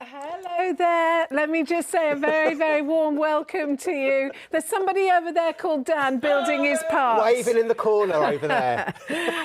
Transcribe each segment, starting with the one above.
Hello there. Let me just say a very, very warm welcome to you. There's somebody over there called Dan building his part. Waving in the corner over there.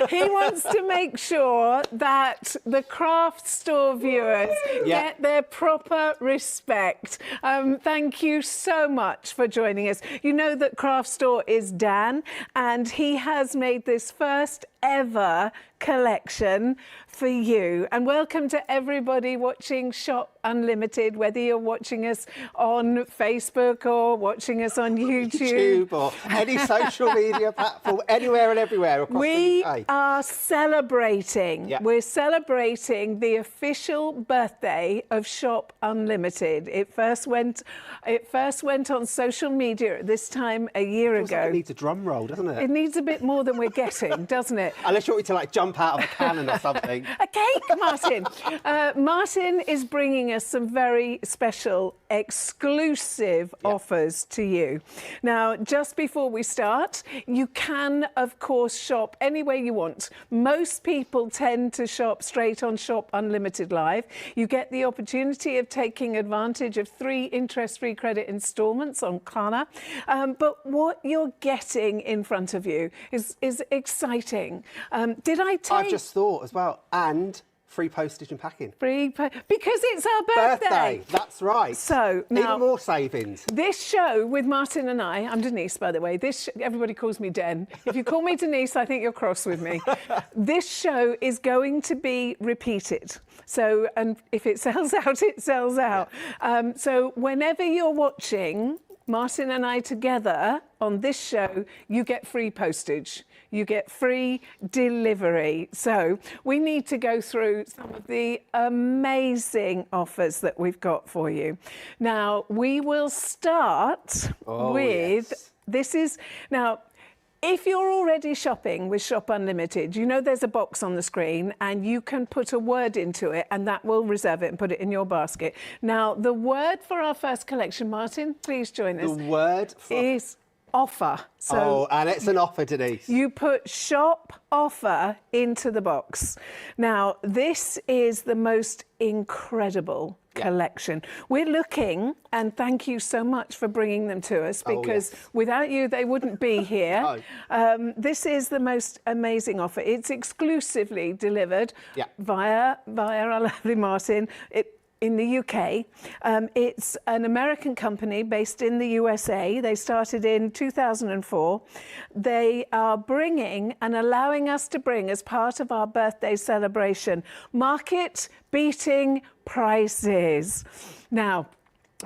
He wants to make sure that the craft store viewers get their proper respect. Thank you so much for joining us. You know that craft store is Dan, and he has made this first ever collection for you. And welcome to everybody watching Shop Unlimited, whether you're watching us on Facebook or watching us on YouTube. Or any social media platform, anywhere and everywhere across the UK. We are celebrating. We're celebrating the official birthday of Shop Unlimited. It first went on social media at this time a year ago. Like it needs a drum roll, doesn't it? It needs a bit more than we're getting, doesn't it? Unless you want me to like jump out of a cannon or something. A cake, Martin. Martin is bringing us some very special, exclusive offers to you. Now, just before we start, you can, of course, shop any way you want. Most people tend to shop straight on Shop Unlimited Live. You get the opportunity of taking advantage of 3 interest-free credit instalments on Klarna. But what you're getting in front of you is exciting. Did I tell you? I've just thought as well, and free postage and packing. Because it's our birthday. That's right. So now, even more savings. This show with Martin and I'm Denise, by the way. Everybody calls me Den. If you call me Denise, I think you're cross with me. This show is going to be repeated. So, and if it sells out, it sells out. So whenever you're watching Martin and I together on this show, you get free postage. You get free delivery. So we need to go through some of the amazing offers that we've got for you. Now, we will start with, if you're already shopping with Shop Unlimited, you know there's a box on the screen and you can put a word into it and that will reserve it and put it in your basket. Now, the word for our first collection, Martin, please join us. The word is offer. So and it's an offer, Denise. You put shop offer into the box. Now, this is the most incredible collection. We're looking, and thank you so much for bringing them to us, because without you, they wouldn't be here. This is the most amazing offer. It's exclusively delivered via our lovely Martin. In the UK. It's an American company based in the USA. They started in 2004. They are bringing and allowing us to bring, as part of our birthday celebration, market-beating prices. Now,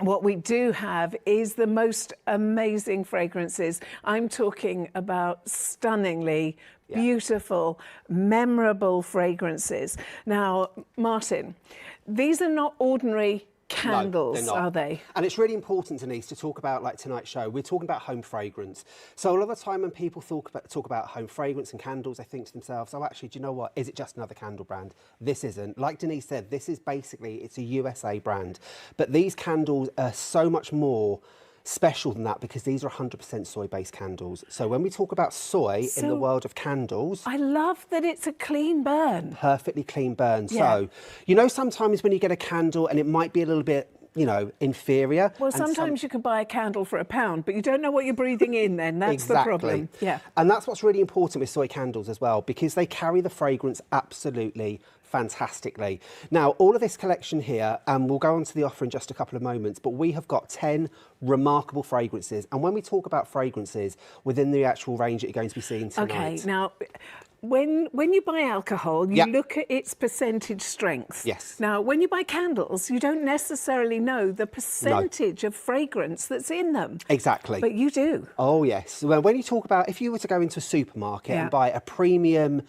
what we do have is the most amazing fragrances. I'm talking about stunningly beautiful, memorable fragrances. Now, Martin, these are not ordinary candles, no, are they? And it's really important, Denise, to talk about, like tonight's show, we're talking about home fragrance. So a lot of the time when people talk about home fragrance and candles, they think to themselves, oh, actually, do you know what? Is it just another candle brand? This isn't. Like Denise said, this is basically, it's a USA brand. But these candles are so much more special than that, because these are 100% soy-based candles. So when we talk about soy in the world of candles, I love that it's a clean burn. Perfectly clean burn. So, you know, sometimes when you get a candle and it might be a little bit, you know, inferior. Well, sometimes you can buy a candle for £1, but you don't know what you're breathing in then. That's the problem. Yeah. And that's what's really important with soy candles as well, because they carry the fragrance absolutely fantastically. Now, all of this collection here, and we'll go on to the offer in just a couple of moments, but we have got 10 remarkable fragrances. And when we talk about fragrances within the actual range that you're going to be seeing tonight. Okay, now, when you buy alcohol, you look at its percentage strength. Yes. Now, when you buy candles, you don't necessarily know the percentage of fragrance that's in them. Exactly. But you do. Oh, yes. Well, when you talk about, if you were to go into a supermarket and buy a premium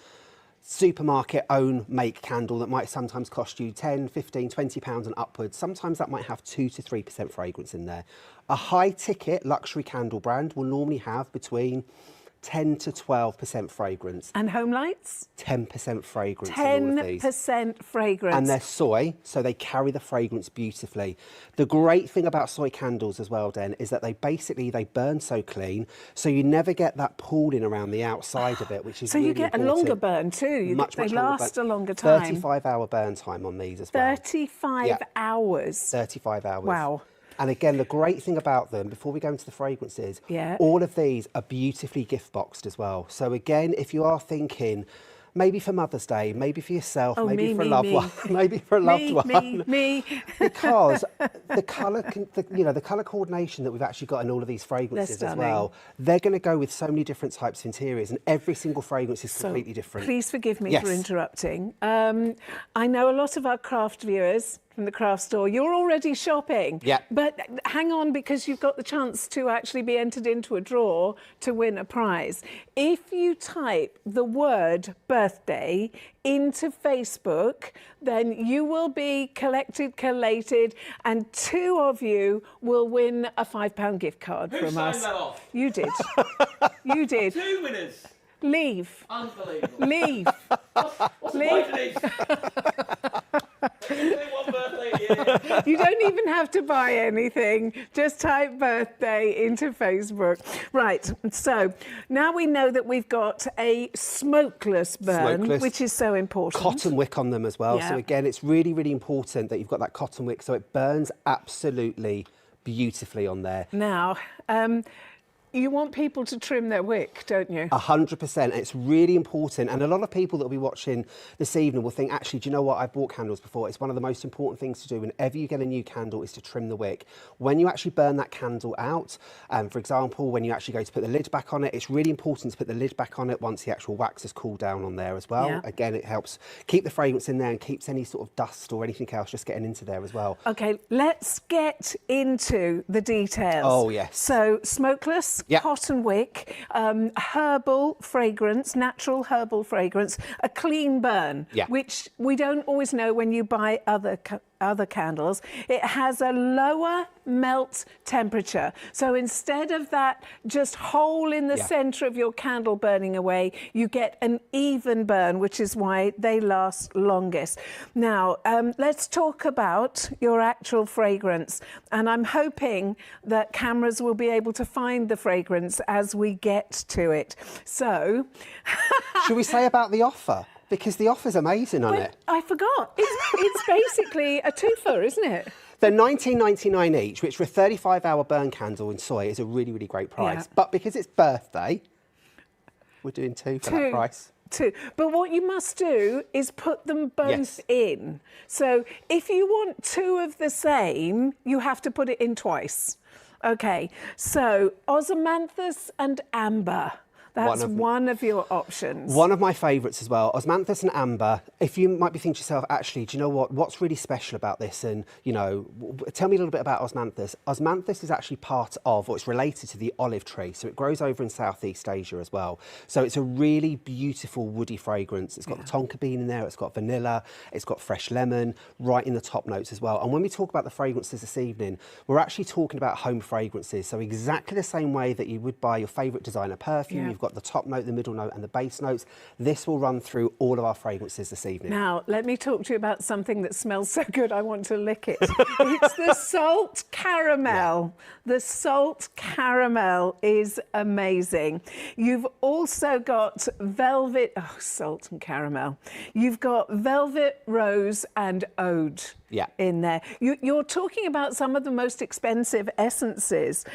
supermarket own make candle that might sometimes cost you 10, 15, 20 pounds and upwards, sometimes that might have 2 to 3% fragrance in there. A high ticket luxury candle brand will normally have between 10 to 12% fragrance. And home lights? 10% fragrance in all of these. 10% fragrance. And they're soy, so they carry the fragrance beautifully. The great thing about soy candles as well, Den, is that they burn so clean, so you never get that pooling around the outside of it, which is so really you get important. a longer burn too. They last a longer time. 35-hour burn time on these as well. 35 hours. 35 hours. Wow. And again, the great thing about them, before we go into the fragrances, Yeah. all of these are beautifully gift boxed as well. So again, if you are thinking, maybe for Mother's Day, maybe for yourself, maybe for a loved one, maybe for a loved one. Me. Because the colour, the colour coordination that we've actually got in all of these fragrances as well, they're going to go with so many different types of interiors, and every single fragrance is completely different. Please forgive me for interrupting. I know a lot of our craft viewers from the craft store, you're already shopping. Yeah. But hang on, because you've got the chance to actually be entered into a draw to win a prize. If you type the word birthday into Facebook, then you will be collated, and 2 of you will win a £5 gift card from us. Who signed that off? You did. You did. 2 winners. Leave. Unbelievable. Leave. What's the point of these? Only one birthday a year. You don't even have to buy anything. Just type birthday into Facebook. Right, so now we know that we've got a smokeless burn, which is so important. Cotton wick on them as well. Yeah. So again, it's really, really important that you've got that cotton wick so it burns absolutely beautifully on there. Now, you want people to trim their wick, don't you? 100%. It's really important. And a lot of people that will be watching this evening will think, actually, do you know what? I've bought candles before. It's one of the most important things to do whenever you get a new candle is to trim the wick. When you actually burn that candle out, for example, when you actually go to put the lid back on it, it's really important to put the lid back on it once the actual wax has cooled down on there as well. Yeah. Again, it helps keep the fragrance in there and keeps any sort of dust or anything else just getting into there as well. Okay, let's get into the details. Oh, yes. So, smokeless, cotton wick, herbal fragrance, natural herbal fragrance, a clean burn, which we don't always know when you buy other candles. It has a lower melt temperature. So instead of that just hole in the center of your candle burning away, you get an even burn, which is why they last longest. Now, let's talk about your actual fragrance. And I'm hoping that cameras will be able to find the fragrance as we get to it. So... Should we say about the offer? Because the offer's amazing on it. I forgot. It's basically a twofer, isn't it? They're $19.99 each, which for a 35-hour burn candle in soy is a really, really great price. Yeah. But because it's birthday, we're doing 2 for that price. 2. But what you must do is put them both in. So if you want 2 of the same, you have to put it in twice. Okay, so Osmanthus and Amber. That's one of your options. One of my favourites as well, Osmanthus and Amber. If you might be thinking to yourself, actually, do you know what's really special about this? And, you know, tell me a little bit about Osmanthus. Osmanthus is actually part of, or it's related to the olive tree. So it grows over in Southeast Asia as well. So it's a really beautiful woody fragrance. It's got the tonka bean in there, it's got vanilla, it's got fresh lemon, right in the top notes as well. And when we talk about the fragrances this evening, we're actually talking about home fragrances. So exactly the same way that you would buy your favourite designer perfume, you've got the top note, the middle note and the base notes. This will run through all of our fragrances this evening. Now, let me talk to you about something that smells so good I want to lick it. It's the salt caramel. The salt caramel is amazing. You've also got velvet, salt and caramel. You've got velvet, rose and oud in there. You're talking about some of the most expensive essences.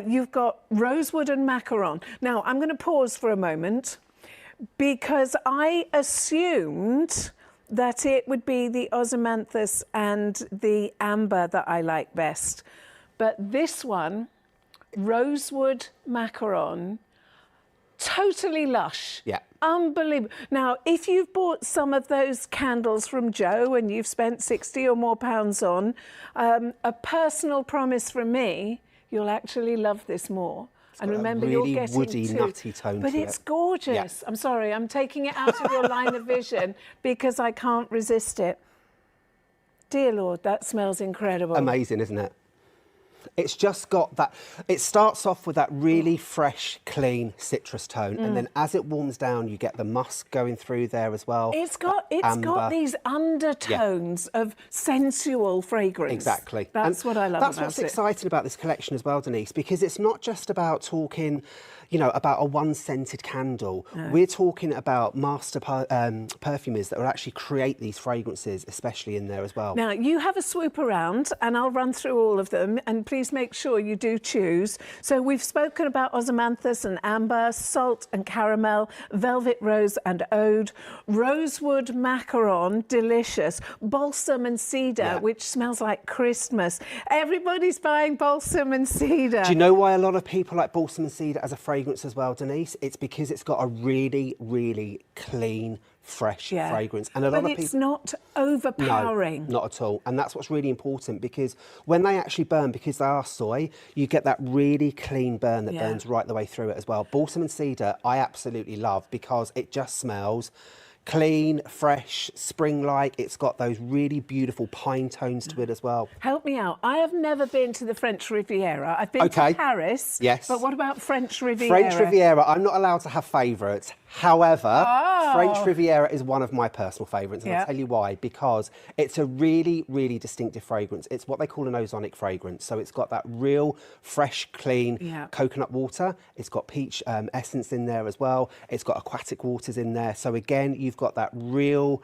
You've got rosewood and macaron. Now, I'm going to pause for a moment because I assumed that it would be the Osmanthus and the amber that I like best. But this one, rosewood macaron, totally lush. Yeah. Unbelievable. Now, if you've bought some of those candles from Joe and you've spent £60 or more on, a personal promise from me, you'll actually love this more. And remember, really you're getting woody, 2. nutty tone but to it's it. gorgeous. I'm sorry, I'm taking it out of your line of vision because I can't resist it. Dear Lord, that smells incredible. Amazing, isn't it? It's just got that, it starts off with that really fresh, clean citrus tone. And then as it warms down, you get the musk going through there as well. It's got these undertones of sensual fragrance. Exactly. That's what I love That's about what's it. exciting about this collection as well, Denise, because it's not just about talking, you know, about a one-scented candle. No. We're talking about master perfumers that will actually create these fragrances, especially in there as well. Now, you have a swoop around, and I'll run through all of them, and please make sure you do choose. So we've spoken about osmanthus and amber, salt and caramel, velvet rose and oud, rosewood macaron, delicious, balsam and cedar, which smells like Christmas. Everybody's buying balsam and cedar. Do you know why a lot of people like balsam and cedar as a fragrance as well, Denise? It's because it's got a really, really clean, fresh fragrance. And a lot of people... it's not overpowering. No, not at all. And that's what's really important, because when they actually burn, because they are soy, you get that really clean burn that burns right the way through it as well. Balsam and cedar, I absolutely love, because it just smells clean, fresh, spring-like. It's got those really beautiful pine tones to it as well. Help me out. I have never been to the French Riviera. I've been to Paris. Yes. But what about French Riviera? French Riviera, I'm not allowed to have favourites. However, French Riviera is one of my personal favourites, and I'll tell you why. Because it's a really, really distinctive fragrance. It's what they call an ozonic fragrance. So it's got that real, fresh, clean coconut water. It's got peach essence in there as well. It's got aquatic waters in there. So again, you've got that real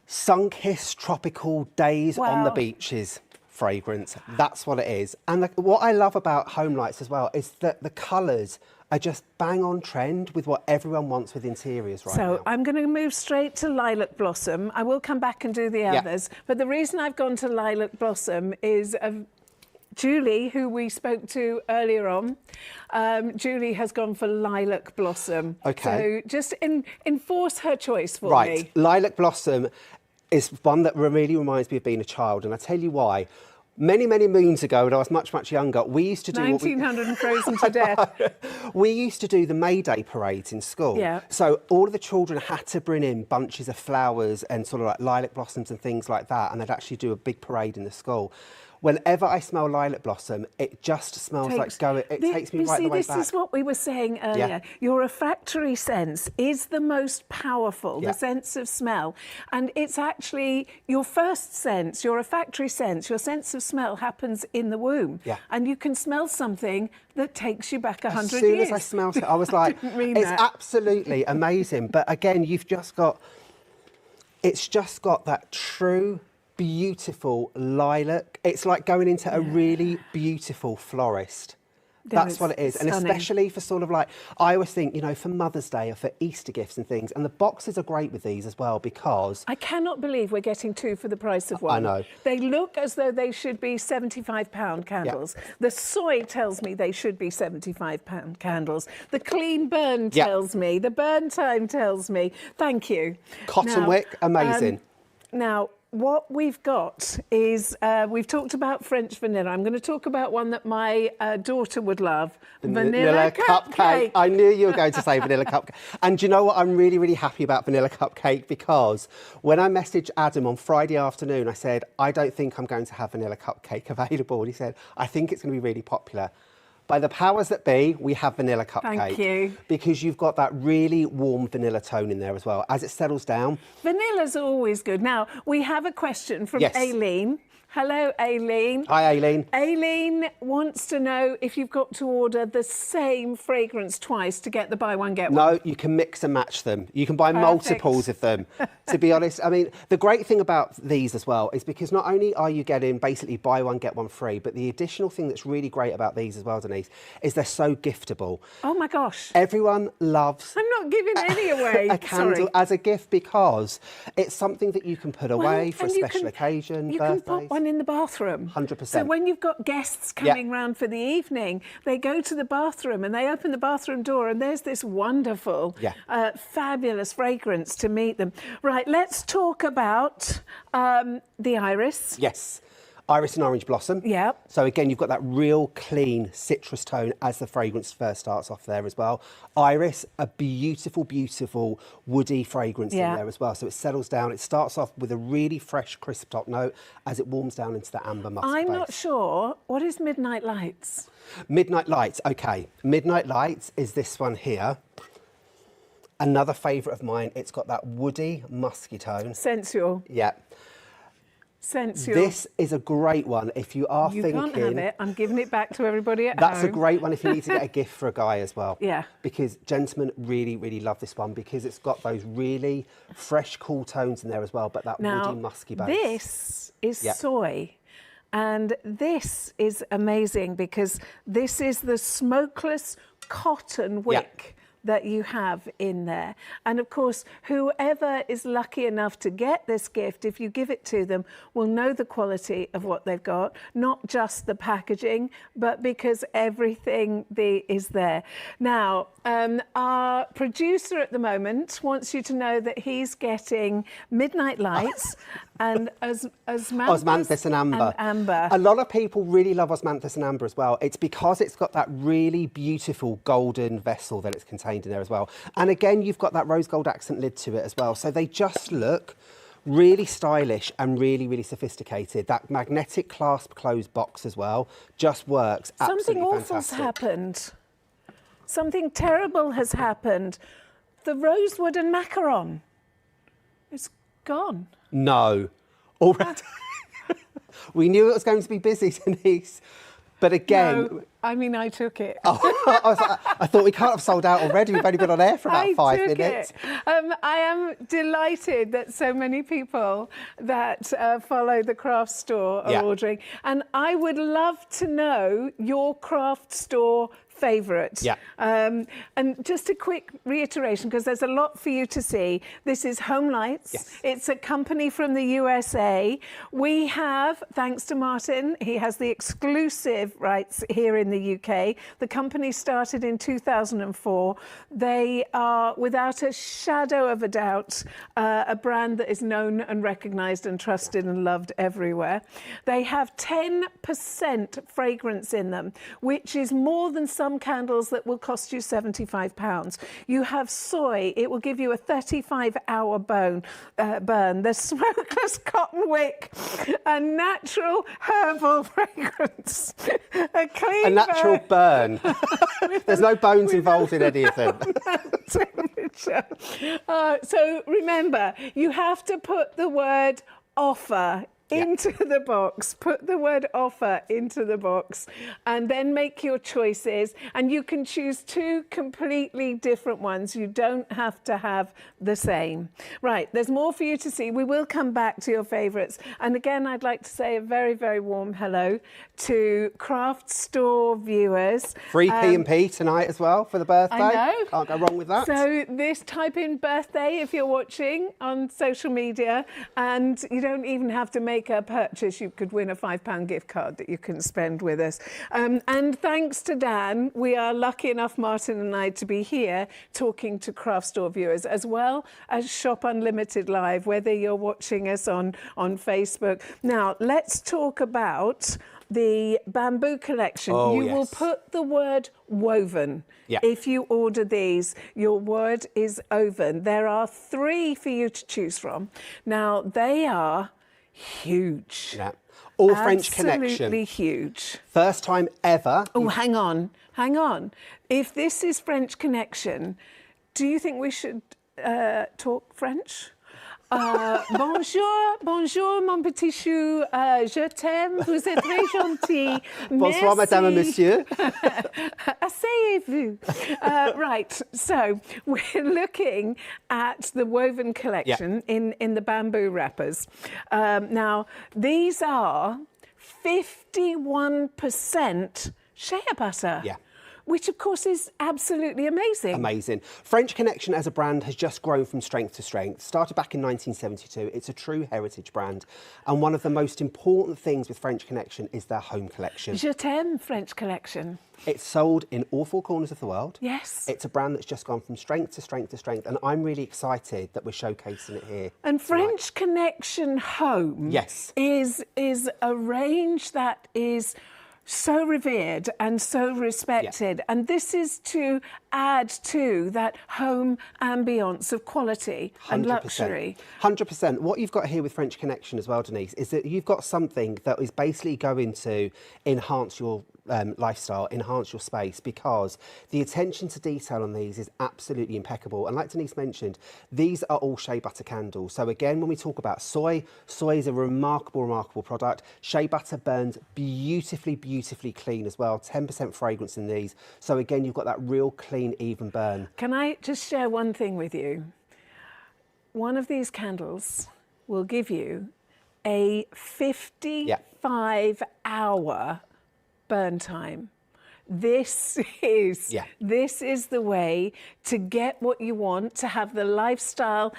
sun-kissed tropical days on the beaches fragrance. That's what it is. And what I love about Home Lights as well is that the colours are just bang on trend with what everyone wants with interiors right now. So I'm going to move straight to Lilac Blossom. I will come back and do the others. But the reason I've gone to Lilac Blossom is Julie, who we spoke to earlier on. Julie has gone for Lilac Blossom. Okay. So just enforce her choice for me. Right. Lilac Blossom is one that really reminds me of being a child, and I tell you why. Many, many moons ago, when I was much, much younger, we used to do 1900 and frozen to death. We used to do the May Day parades in school. Yeah. So all of the children had to bring in bunches of flowers and sort of like lilac blossoms and things like that, and they'd actually do a big parade in the school. Whenever I smell lilac blossom, it just smells like going. It takes me right the way back. This is what we were saying earlier. Your olfactory sense is the most powerful, the sense of smell. And it's actually your first sense, your olfactory sense, your sense of smell happens in the womb. Yeah. And you can smell something that takes you back 100 years. As soon as I smelled it, I was like, it's absolutely amazing. But again, it's just got that true, beautiful lilac. It's like going into a really beautiful florist. That's what it is. Stunning. And especially for sort of like, I always think, you know, for Mother's Day or for Easter gifts and things. And the boxes are great with these as well, because I cannot believe we're getting two for the price of one. I know. They look as though they should be £75 candles. The soy tells me they should be £75 candles. The clean burn tells me. The burn time tells me. Thank you. Cotton wick, amazing. Now, what we've got is, we've talked about French vanilla. I'm going to talk about one that my daughter would love, vanilla cupcake. I knew you were going to say vanilla cupcake. And do you know what? I'm really, really happy about vanilla cupcake, because when I messaged Adam on Friday afternoon, I said, I don't think I'm going to have vanilla cupcake available. And he said, I think it's going to be really popular. By the powers that be, we have vanilla cupcake. Thank you. Because you've got that really warm vanilla tone in there as well. As it settles down. Vanilla's always good. Now, we have a question from Aileen. Hello, Aileen. Hi, Aileen. Aileen wants to know if you've got to order the same fragrance twice to get the buy one, get one. No, you can mix and match them. You can buy multiples of them. To be honest, I mean, the great thing about these as well is because not only are you getting basically buy one, get one free, but the additional thing that's really great about these as well, Denise, is they're so giftable. Oh my gosh. Everyone loves... I'm not giving any away. A candle as a gift, because it's something that you can put away for a special occasion, you birthdays. can put one in the bathroom. 100%. So when you've got guests coming round for the evening, they go to the bathroom and they open the bathroom door and there's this wonderful, fabulous fragrance to meet them. Right, let's talk about the iris. Yes. Iris and orange blossom. Yep. So again, you've got that real clean citrus tone as the fragrance first starts off there as well. Iris, a beautiful, beautiful woody fragrance in there as well. So it settles down. It starts off with a really fresh, crisp top note as it warms down into the amber musk I'm base. not sure. What is Midnight Lights? Midnight Lights, okay. Midnight Lights is this one here. Another favourite of mine. It's got that woody, musky tone. Sensual. Yeah. Sensual. This is a great one if you are You thinking... can't have it. I'm giving it back to everybody at That's home. a great one if you need to get a gift for a guy as well. Yeah. Because gentlemen really, really love this one because it's got those really fresh, cool tones in there as well, but that Now, woody, musky base. this is soy. And this is amazing because this is the smokeless cotton wick that you have in there. And of course, whoever is lucky enough to get this gift, if you give it to them, will know the quality of what they've got, not just the packaging, but because everything is there. Now, our producer at the moment wants you to know that he's getting Midnight Lights and Osmanthus and Amber. Amber. A lot of people really love Osmanthus and Amber as well. It's because it's got that really beautiful golden vessel that it's contained in there as well. And again, you've got that rose gold accent lid to it as well. So they just look really stylish and really, really sophisticated. That magnetic clasp closed box as well just works absolutely Something awful's fantastic. happened. Something terrible has happened. The rosewood and macaron. It's gone. No. Already. We knew it was going to be busy, Denise. But again... No, I mean, I took it. I thought we can't have sold out already. We've only been on air for about 5 minutes. I am delighted that so many people that follow the craft store are ordering. And I would love to know your craft store favourite. Yeah. And just a quick reiteration, because there's a lot for you to see. This is Home Lights. Yes. It's a company from the USA. We have, thanks to Martin, he has the exclusive rights here in the UK. The company started in 2004. They are, without a shadow of a doubt, a brand that is known and recognised and trusted and loved everywhere. They have 10% fragrance in them, which is more than some candles that will cost you £75. You have soy, it will give you a 35-hour burn. The smokeless cotton wick, a natural herbal fragrance, a natural burn. There's no bones involved in any of them. Temperature. So remember, you have to put the word offer into the box. Put the word offer into the box and then make your choices, and you can choose 2 completely different ones. You don't have to have the same. Right, there's more for you to see. We will come back to your favourites. And again, I'd like to say a very, very warm hello to craft store viewers. Free P&P tonight as well for the birthday. I know. Can't go wrong with that. So this, type in birthday if you're watching on social media, and you don't even have to make a purchase. You could win a £5 gift card that you can spend with us. And thanks to Dan, we are lucky enough, Martin and I, to be here talking to craft store viewers, as well as Shop Unlimited Live, whether you're watching us on Facebook. Now, let's talk about the bamboo collection. You will put the word woven. If you order these, your word is oven. There are 3 for you to choose from. Now, they are huge. Yeah. All French Connection. Absolutely huge. First time ever. Oh, hang on. If this is French Connection, do you think we should talk French? Bonjour, mon petit chou. Je t'aime. Vous êtes très gentil. Bonsoir, madame et monsieur. Asseyez-vous. Right, so we're looking at the woven collection in the bamboo wrappers. Now, these are 51% shea butter. Yeah. which of course is absolutely amazing. Amazing. French Connection as a brand has just grown from strength to strength. Started back in 1972. It's a true heritage brand. And one of the most important things with French Connection is their home collection. Je t'aime French Collection. It's sold in all four corners of the world. Yes. It's a brand that's just gone from strength to strength to strength. And I'm really excited that we're showcasing it here. And tonight. French Connection Home Yes. is a range that is so revered and so respected. And this is to add to that home ambience of quality and luxury. 100%. What you've got here with French Connection as well, Denise, is that you've got something that is basically going to enhance your lifestyle, enhance your space, because the attention to detail on these is absolutely impeccable. And like Denise mentioned, these are all shea butter candles. So again, when we talk about soy is a remarkable product. Shea butter burns beautifully clean as well. 10% fragrance in these. So again, you've got that real clean, even burn. Can I just share one thing with you? One of these candles will give you a 55-hour burn time. This is the way to get what you want, to have the lifestyle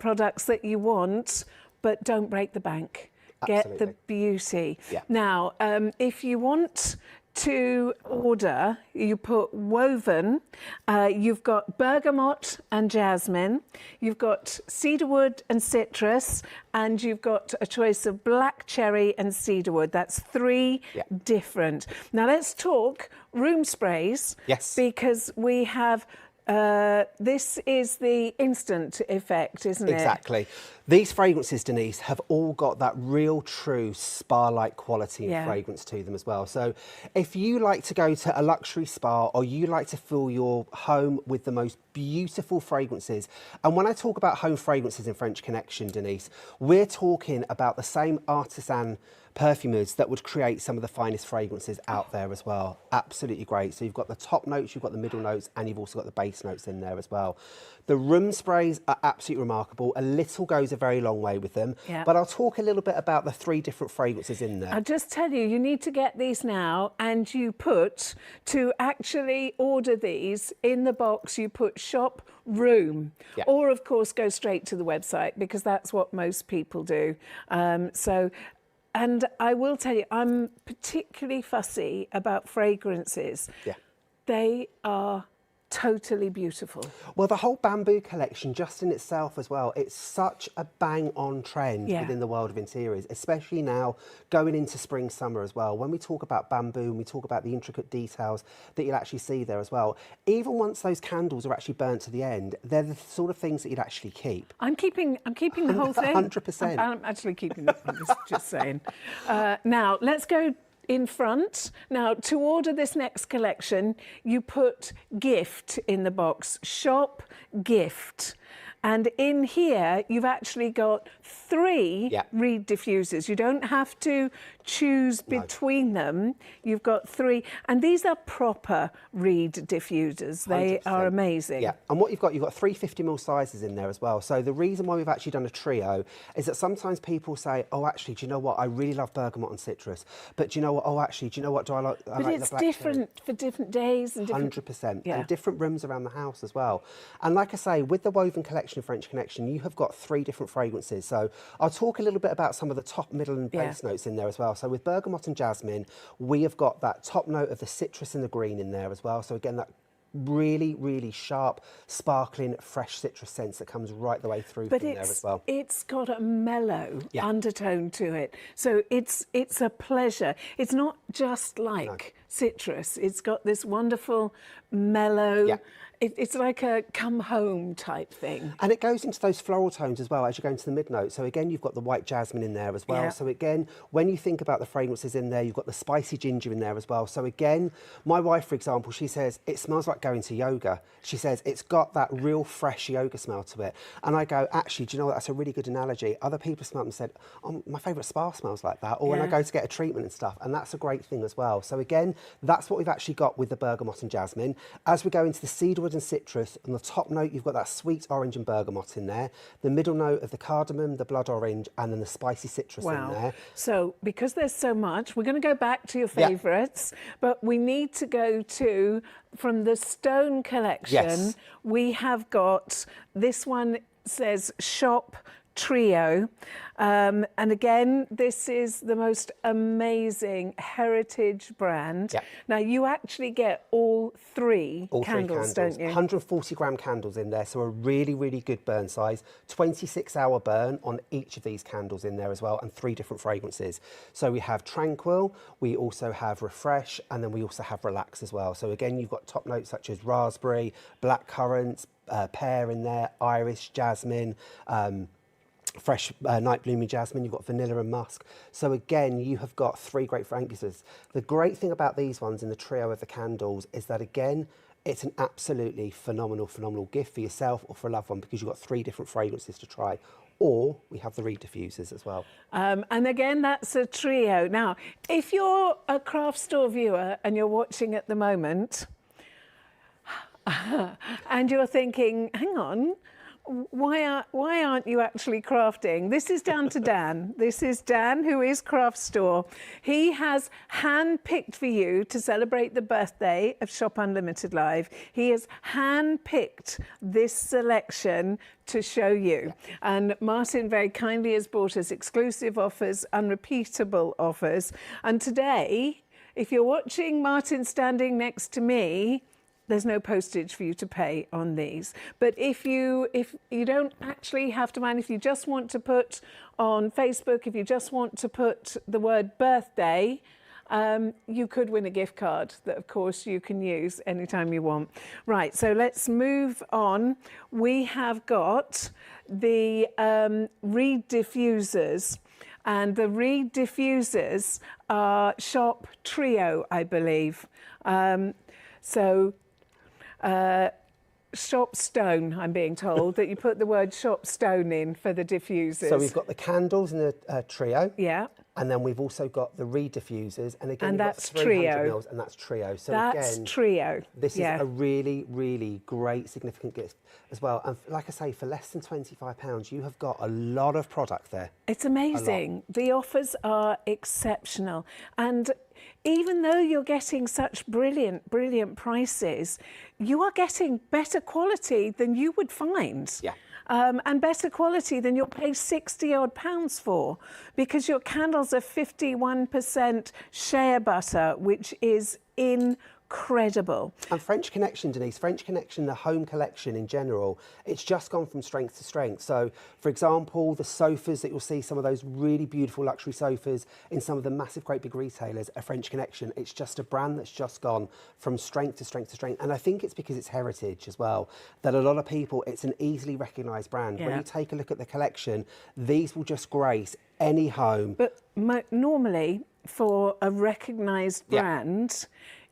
products that you want, but don't break the bank. Absolutely. Get the beauty. Yeah. Now, if you want to order, you put woven, you've got bergamot and jasmine, you've got cedarwood and citrus, and you've got a choice of black cherry and cedarwood. That's three different. Now let's talk room sprays. Yes. Because we have this is the instant effect, isn't it? Exactly. These fragrances, Denise, have all got that real, true spa-like quality and fragrance to them as well. So if you like to go to a luxury spa, or you like to fill your home with the most beautiful fragrances, and when I talk about home fragrances in French Connection, Denise, we're talking about the same artisan perfumers that would create some of the finest fragrances out there as well. Absolutely great. So you've got the top notes, you've got the middle notes, and you've also got the base notes in there as well. The room sprays are absolutely remarkable. A little goes a very long way with them. Yeah. But I'll talk a little bit about the three different fragrances in there. I'll just tell you, you need to get these now, and you put, to actually order these in the box, you put shop room, or of course go straight to the website, because that's what most people do. And I will tell you, I'm particularly fussy about fragrances. Yeah. They are totally beautiful. Well, the whole bamboo collection just in itself as well, it's such a bang on trend within the world of interiors, especially now going into spring, summer as well. When we talk about bamboo and we talk about the intricate details that you'll actually see there as well, even once those candles are actually burnt to the end, they're the sort of things that you'd actually keep. I'm keeping the whole thing. 100%. I'm actually keeping it. I'm just saying. Now, let's go in front. Now, to order this next collection, you put gift in the box, shop gift. And in here, you've actually got three reed diffusers. You don't have to choose between them. You've got three. And these are proper reed diffusers. They 100%. are amazing. Yeah, and what you've got 350ml sizes in there as well. So the reason why we've actually done a trio is that sometimes people say, oh, actually, do you know what? I really love bergamot and citrus. But do you know what? Oh, actually, do you know what? Do I like But like it's the black different for different days and different... 100%. Yeah. And different rooms around the house as well. And like I say, with the woven collection of French Connection, you have got three different fragrances. So I'll talk a little bit about some of the top, middle and base notes in there as well. So with bergamot and jasmine, we have got that top note of the citrus and the green in there as well. So again, that really sharp, sparkling, fresh citrus sense that comes right the way through from there as well. It's got a mellow undertone to it. So it's a pleasure. It's not just like citrus. It's got this wonderful mellow... It's like a come home type thing. And it goes into those floral tones as well as you go into the mid note. So again, you've got the white jasmine in there as well. So again, when you think about the fragrances in there, you've got the spicy ginger in there as well. So again, my wife, for example, she says, it smells like going to yoga. She says, it's got that real fresh yoga smell to it. And I go, actually, do you know what? That's a really good analogy. Other people smell it and said, oh, my favourite spa smells like that. Or when I go to get a treatment and stuff. And that's a great thing as well. So again, That's what we've actually got with the bergamot and jasmine. As we go into the cedarwood and citrus, on the top note, you've got that sweet orange and bergamot in there. The middle note of the cardamom, the blood orange, and then the spicy citrus in there. So because there's so much, we're going to go back to your favourites, but we need to go to, from the Stone collection, we have got, this one says Shop Trio. And again, this is the most amazing heritage brand. Now, you actually get all three candles, don't you? 140 gram candles in there, so a really, really good burn size. 26-hour burn on each of these candles in there as well, and 3 different fragrances. So we have Tranquil, we also have Refresh, and then we also have Relax as well. So again, you've got top notes such as raspberry, blackcurrant, pear in there, iris, jasmine, fresh night blooming jasmine, you've got vanilla and musk. So again, you have got 3 great fragrances. The great thing about these ones in the trio of the candles is that, again, it's an absolutely phenomenal gift for yourself or for a loved one, because you've got 3 different fragrances to try. Or we have the Reed diffusers as well. And again, that's a trio. Now, if you're a craft store viewer and you're watching at the moment, and you're thinking, hang on, why aren't you actually crafting? This is down to Dan. This is Dan, who is Craft Store. He has hand-picked for you to celebrate the birthday of Shop Unlimited Live. He has hand-picked this selection to show you. And Martin very kindly has brought us exclusive offers, unrepeatable offers. And today, if you're watching Martin standing next to me, there's no postage for you to pay on these. But if you don't actually have to mind, if you just want to put on Facebook, if you just want to put the word birthday, you could win a gift card that, of course, you can use anytime you want. Right, so let's move on. We have got the Reed diffusers. And the Reed diffusers are Shop Trio, I believe. Shop Stone, I'm being told, that you put the word Shop Stone in for the diffusers. So we've got the candles in the trio. Yeah. And then we've also got the Reed diffusers. And again, and you've that's got 300 trio. mils, and that's trio. So that's again, trio. This is a really, really great, significant gift as well. And like I say, for less than £25, you have got a lot of product there. It's amazing. The offers are exceptional. And even though you're getting such brilliant prices, you are getting better quality than you would find. Yeah. And better quality than you'll pay £60 odd for, because your candles are 51% shea butter, which is incredible. And French Connection, Denise, French Connection, the home collection in general, it's just gone from strength to strength. So, for example, the sofas that you'll see, some of those really beautiful luxury sofas in some of the massive, great big retailers, are French Connection. It's just a brand that's just gone from strength to strength to strength. And I think it's because it's heritage as well, that a lot of people, it's an easily recognised brand. When you take a look at the collection, these will just grace any home. But normally, for a recognised brand,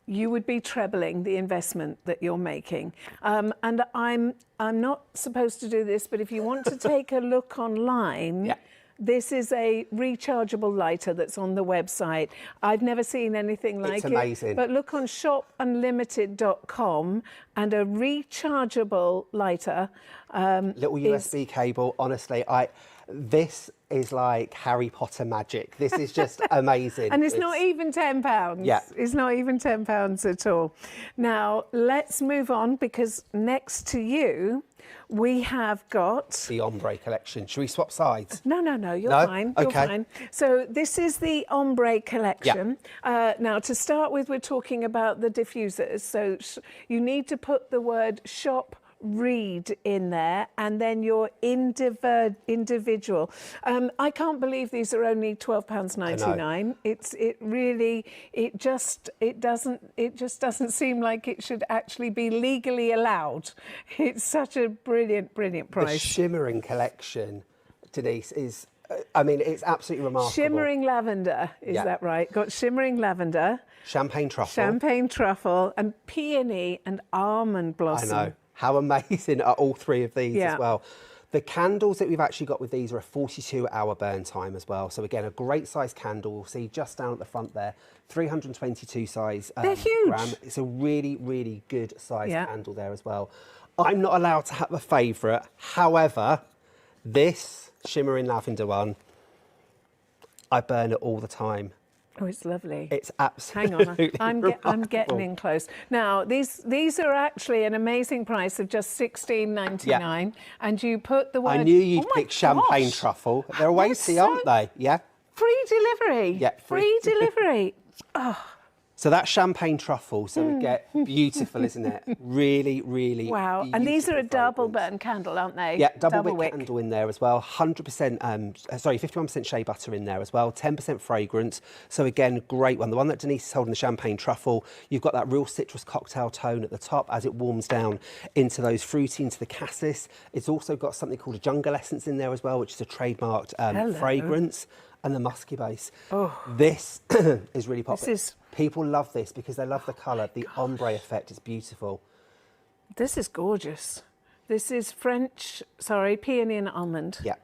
you would be trebling the investment that you're making. And I'm not supposed to do this, but if you want to take a look online, this is a rechargeable lighter that's on the website. I've never seen anything like It's amazing. But look on shopunlimited.com, and a rechargeable lighter. Little USB cable, honestly, this is like Harry Potter magic. This is just amazing. And it's not even £10. Yeah. It's not even £10 at all. Now, let's move on, because next to you, we have got the ombre collection. Should we swap sides? No, you're No? fine. You're Okay. fine. So this is the ombre collection. Now, to start with, we're talking about the diffusers. So you need to put the word Shop Reed in there, and then your individual. I can't believe these are only £12.99. It just doesn't seem like it should actually be legally allowed. It's such a brilliant price. The shimmering collection, Denise, is, it's absolutely remarkable. Shimmering lavender, is that right? Got shimmering lavender, champagne truffle, and peony and almond blossom. I know. How amazing are all 3 of these as well? The candles that we've actually got with these are a 42-hour burn time as well. So again, a great size candle. We'll see just down at the front there, 322 size They're huge. gram. It's a really, really good size Yeah. candle there as well. I'm not allowed to have a favourite. However, this shimmering lavender one, I burn it all the time. Oh, it's lovely. It's Hang absolutely on, I'm getting in close. Now, these are actually an amazing price of just $16.99, and you put the word... I knew you'd Oh my pick champagne gosh. truffle. They're That's weighty, aren't they? Yeah. Free delivery. Yeah, free delivery. So that's champagne truffle. So we get beautiful, isn't it? Really, really. Wow. And these are a beautiful double fragrance. burn candle, aren't they? Yeah, double wick wick. candle in there as well. 51% shea butter in there as well. 10% fragrance. So again, great one. The one that Denise is holding, the champagne truffle, you've got that real citrus cocktail tone at the top as it warms down into those fruity, into the cassis. It's also got something called a jungle essence in there as well, which is a trademarked fragrance. And the musky base. Oh. This is really popular. This is... People love this because they love the colour, the ombre effect. It's beautiful. This is gorgeous. This is peony and almond. Yeah.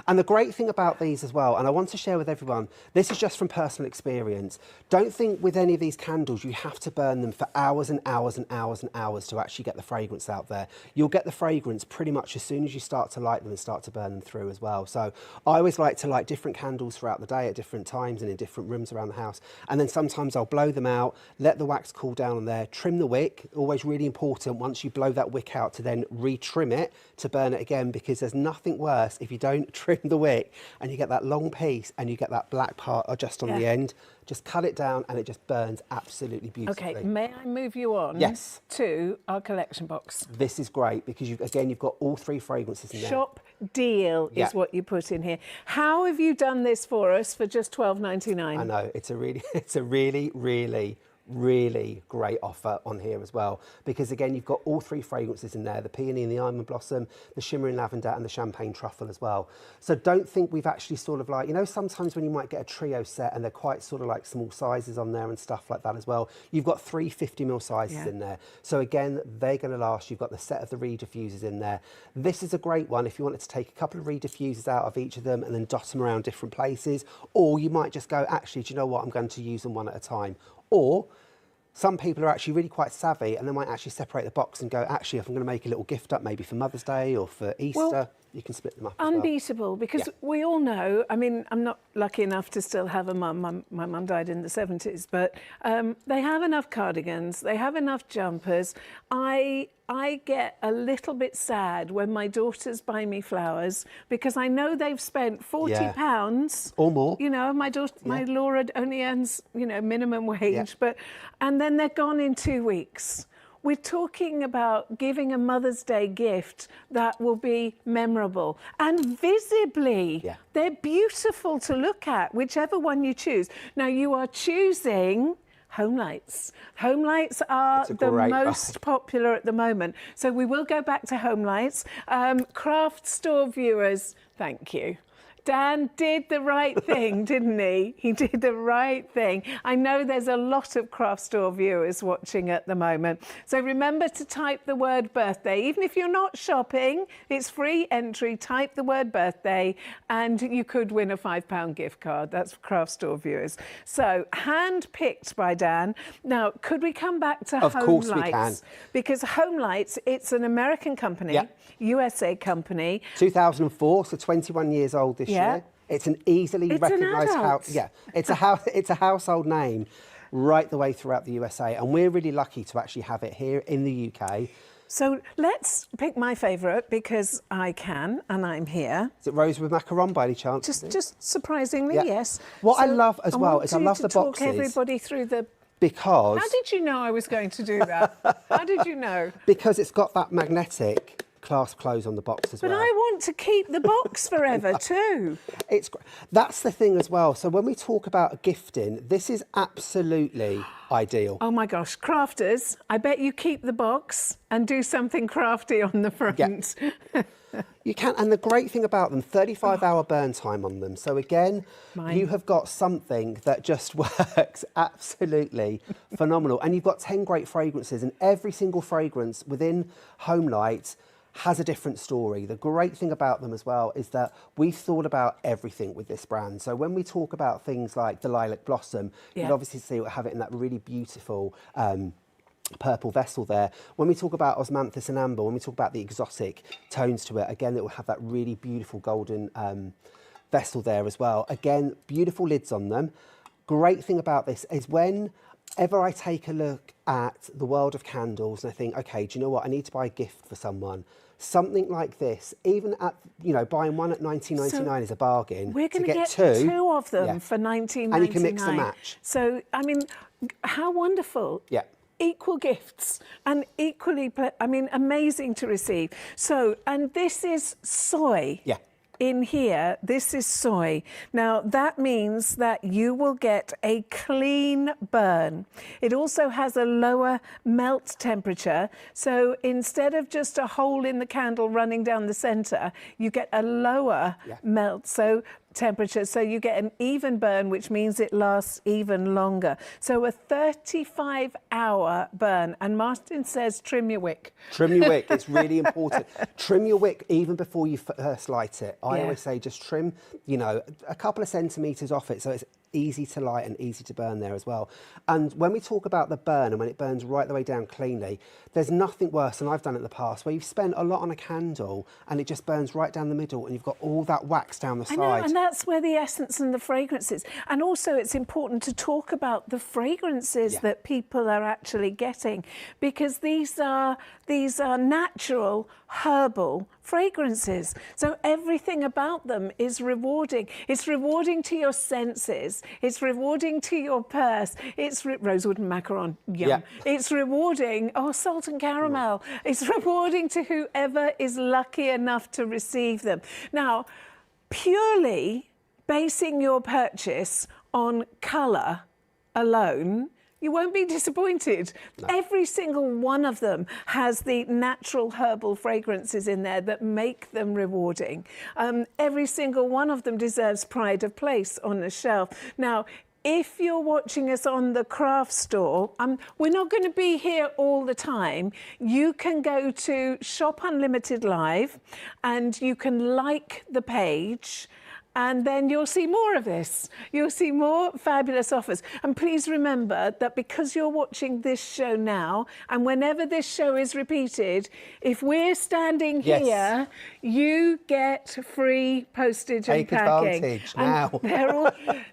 And the great thing about these as well, and I want to share with everyone, this is just from personal experience. Don't think with any of these candles you have to burn them for hours and hours and hours and hours to actually get the fragrance out there. You'll get the fragrance pretty much as soon as you start to light them and start to burn them through as well. So I always like to light different candles throughout the day at different times and in different rooms around the house. And then sometimes I'll blow them out, let the wax cool down on there, trim the wick. Always really important once you blow that wick out to then re-trim it to burn it again, because there's nothing worse if you don't trim the wick and you get that long piece and you get that black part just on the end. Just cut it down and it just burns absolutely beautifully. Okay, may I move you on to our collection box? This is great because you've got all three fragrances in there. Shop deal is what you put in here. How have you done this for us for just $12.99? I know, it's a really great offer on here as well, because again you've got all three fragrances in there, the peony and the almond blossom, the shimmering lavender and the champagne truffle as well. So don't think we've actually sort of like, you know, sometimes when you might get a trio set and they're quite sort of like small sizes on there and stuff like that as well, you've got 3 50ml sizes in there. So again, they're going to last. You've got the set of the re-diffusers in there. This is a great one if you wanted to take a couple of re-diffusers out of each of them and then dot them around different places, or you might just go, actually, do you know what, I'm going to use them one at a time. Or some people are actually really quite savvy and they might actually separate the box and go, actually, if I'm going to make a little gift up maybe for Mother's Day or for Easter, you can split them up as well. Unbeatable, because we all know, I mean, I'm not lucky enough to still have a mum. My mum died in the 70s, but they have enough cardigans, they have enough jumpers. I get a little bit sad when my daughters buy me flowers because I know they've spent £40 or more. You know, my daughter, my Laura only earns, you know, minimum wage, and then they're gone in 2 weeks. We're talking about giving a Mother's Day gift that will be memorable and visibly. They're beautiful to look at, whichever one you choose. Now, you are choosing home lights. Home lights are the most popular at the moment. So we will go back to home lights. Craft store viewers, thank you. Dan did the right thing, didn't he? He did the right thing. I know there's a lot of craft store viewers watching at the moment. So remember to type the word birthday. Even if you're not shopping, it's free entry. Type the word birthday and you could win a £5 gift card. That's for craft store viewers. So hand-picked by Dan. Now, could we come back to Home Lights? Of course we can. Because Home Lights, it's an American company, USA company. 2004, so 21 years old this year. It's an easily recognised house. It's a household name right the way throughout the USA, and we're really lucky to actually have it here in the UK. So let's pick my favourite because I can, and I'm here. Is it rose with macaron by any chance? Just surprisingly, yes. What I love as well is I love the boxes. Talk everybody through the. Because. How did you know I was going to do that? How did you know? Because it's got that magnetic clasp close on the box as well. But I want to keep the box forever too. That's the thing as well. So when we talk about gifting, this is absolutely ideal. Oh my gosh, crafters, I bet you keep the box and do something crafty on the front. You can, and the great thing about them, 35-hour burn time on them. So again, you have got something that just works absolutely phenomenal. And you've got 10 great fragrances, and every single fragrance within Home Light has a different story. The great thing about them as well is that we've thought about everything with this brand. So when we talk about things like the Lilac Blossom, Yeah. you'll obviously see we have it in that really beautiful purple vessel there. When we talk about Osmanthus and Amber, when we talk about the exotic tones to it, again, it will have that really beautiful golden vessel there as well. Again, beautiful lids on them. Great thing about this is whenever I take a look at the world of candles and I think, okay, do you know what? I need to buy a gift for someone. Something like this, even at, you know, buying one at $19.99 is a bargain. We're going to to get two of them for $19.99. And you can mix and match. So, I mean, how wonderful. Yeah. Equal gifts and equally, I mean, amazing to receive. So, and this is soy. Yeah. In here, this is soy. Now, that means that you will get a clean burn. It also has a lower melt temperature. So instead of just a hole in the candle running down the center, you get a lower melt. So temperature, so you get an even burn, which means it lasts even longer. So a 35-hour burn. And Martin says trim your wick. Trim your wick, it's really important. Trim your wick even before you first light it. I always say just trim, you know, a couple of centimetres off it so it's easy to light and easy to burn there as well. And when we talk about the burn and when it burns right the way down cleanly, there's nothing worse, and I've done it in the past, where you've spent a lot on a candle and it just burns right down the middle and you've got all that wax down the side. I know, and that's where the essence and the fragrance is. And also it's important to talk about the fragrances that people are actually getting, because these are natural, herbal fragrances. So everything about them is rewarding. It's rewarding to your senses. It's rewarding to your purse. It's rosewood and macaron, yum. Yeah. It's rewarding, salt and caramel. It's rewarding to whoever is lucky enough to receive them. Now, purely basing your purchase on colour alone, you won't be disappointed. No. Every single one of them has the natural herbal fragrances in there that make them rewarding. Every single one of them deserves pride of place on the shelf. Now, if you're watching us on the craft store, we're not going to be here all the time. You can go to Shop Unlimited Live and you can like the page, and then you'll see more of this. You'll see more fabulous offers. And please remember that because you're watching this show now, and whenever this show is repeated, if we're standing here, you get free postage and packing. Take advantage now. They're all,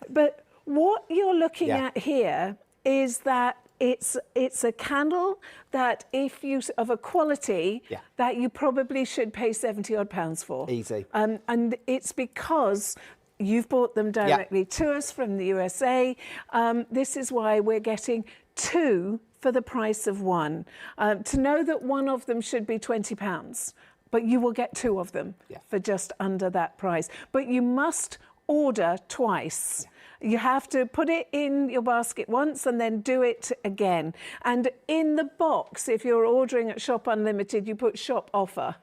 but what you're looking at here is that it's a candle that if you of a quality that you probably should pay £70 for. Easy. And it's because you've bought them directly to us from the USA. This is why we're getting two for the price of one. To know that one of them should be £20, but you will get two of them for just under that price. But you must order twice. You have to put it in your basket once and then do it again. And in the box, if you're ordering at Shop Unlimited, you put shop offer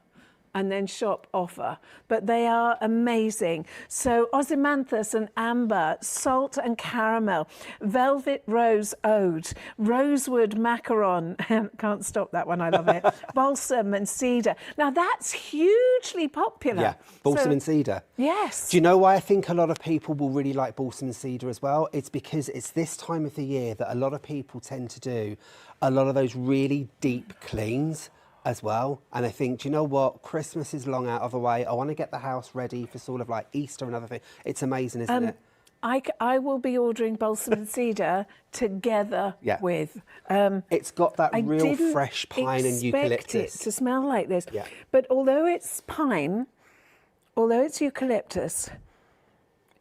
and then shop offer. But they are amazing. So Ozymanthus and Amber, Salt and Caramel, Velvet Rose Ode, Rosewood Macaron, can't stop that one, I love it, Balsam and Cedar. Now that's hugely popular. Yeah, Balsam and Cedar. Yes. Do you know why I think a lot of people will really like Balsam and Cedar as well? It's because it's this time of the year that a lot of people tend to do a lot of those really deep cleans as well. And I think, do you know what? Christmas is long out of the way. I want to get the house ready for sort of like Easter and other things. It's amazing, isn't it? I will be ordering Balsam and Cedar together with. It's got that real fresh pine and eucalyptus. I didn't expect it to smell like this. Yeah. But although it's pine, although it's eucalyptus,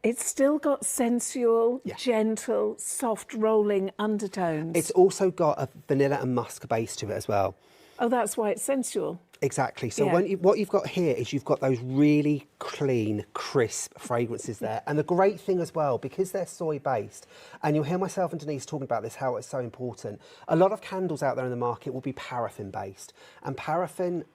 it's still got sensual, gentle, soft rolling undertones. It's also got a vanilla and musk base to it as well. Oh, that's why it's sensual. Exactly. So what you've got here is you've got those really clean, crisp fragrances there. And the great thing as well, because they're soy-based, and you'll hear myself and Denise talking about this, how it's so important. A lot of candles out there in the market will be paraffin-based. And paraffin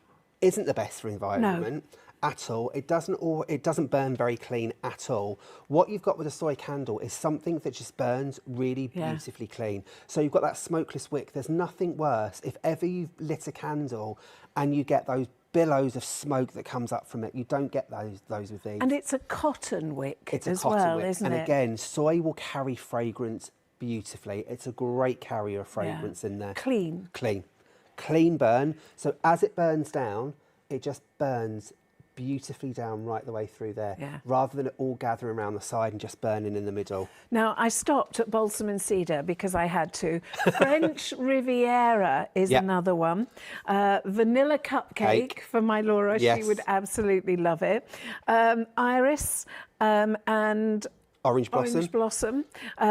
isn't the best for the environment. No. At all. It doesn't burn very clean at all. What you've got with a soy candle is something that just burns really beautifully clean. So you've got that smokeless wick. There's nothing worse if ever you've lit a candle and you get those billows of smoke that comes up from it. You don't get those with these. And it's a cotton wick It's a as cotton well, wick. isn't and it? again, soy will carry fragrance beautifully. It's a great carrier of fragrance in there. Clean. Clean burn. So as it burns down, it just burns beautifully down right the way through there, rather than it all gathering around the side and just burning in the middle. Now, I stopped at Balsam and Cedar because I had to. French Riviera is another one. Vanilla Cupcake for my Laura. Yes. She would absolutely love it. Iris and Orange Blossom.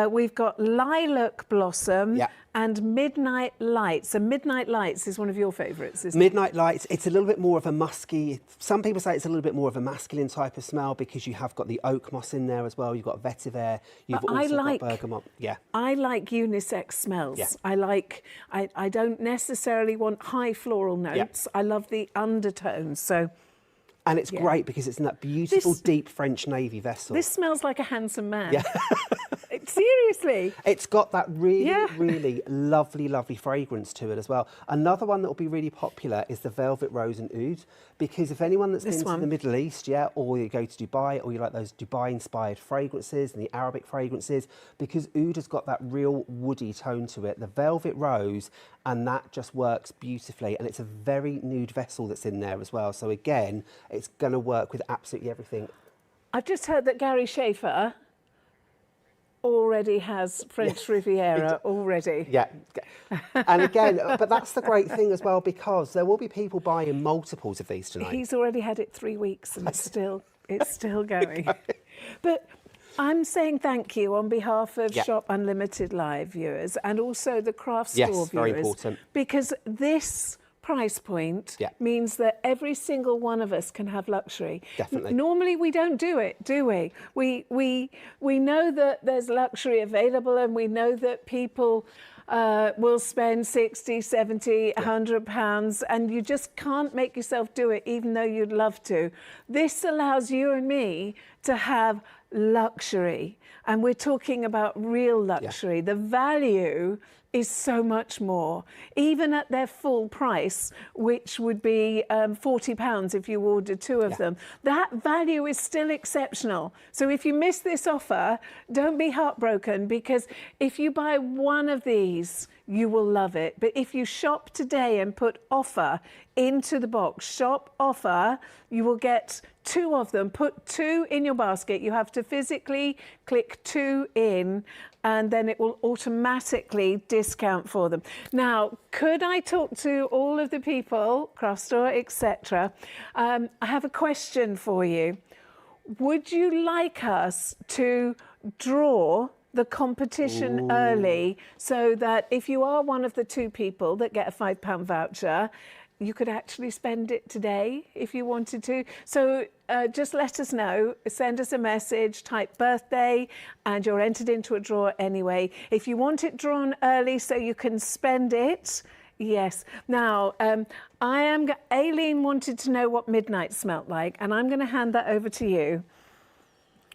We've got Lilac Blossom Yeah. and Midnight Lights. And Midnight Lights is one of your favourites, isn't Midnight Lights, it's a little bit more of a musky, some people say it's a little bit more of a masculine type of smell because you have got the oak moss in there as well, you've got vetiver, you've But also I like- got bergamot. Yeah. I like unisex smells. Yeah. I don't necessarily want high floral notes. I love the undertones. So And it's great because it's in that beautiful This- deep French navy vessel. this smells like a handsome man. Yeah. Seriously. It's got that really, Yeah. really lovely fragrance to it as well. Another one that will be really popular is the Velvet Rose and Oud, because if anyone that's This been one. to the Middle East, or you go to Dubai, or you like those Dubai-inspired fragrances and the Arabic fragrances, because Oud has got that real woody tone to it, the Velvet Rose, and that just works beautifully. And it's a very nude vessel that's in there as well. So again, it's going to work with absolutely everything. I've just heard that Gary Schaefer already has French Riviera already. Yeah, and again, but that's the great thing as well, because there will be people buying multiples of these tonight. He's already had it 3 weeks and it's still going. But I'm saying thank you on behalf of Shop Unlimited Live viewers and also the craft store viewers. Very important. Because this price point means that every single one of us can have luxury. Definitely. Normally we don't do it, do we? We know that there's luxury available and we know that people will spend 60, 70, 100 pounds and you just can't make yourself do it even though you'd love to. This allows you and me to have luxury, and we're talking about real luxury. The value is so much more, even at their full price, which would be £40 if you ordered 2 of them. That value is still exceptional. So if you miss this offer, don't be heartbroken, because if you buy one of these, you will love it. But if you shop today and put offer into the box, shop offer, you will get 2 of them. Put 2 in your basket. You have to physically click 2 in, and then it will automatically discount for them. Now, could I talk to all of the people, craft store, etc.? I have a question for you. Would you like us to draw the competition early so that if you are one of the 2 people that get a £5 voucher, you could actually spend it today if you wanted to? So just let us know, send us a message, type birthday, and you're entered into a draw anyway. If you want it drawn early so you can spend it, yes. Now, Aileen wanted to know what Midnight smelt like, and I'm going to hand that over to you,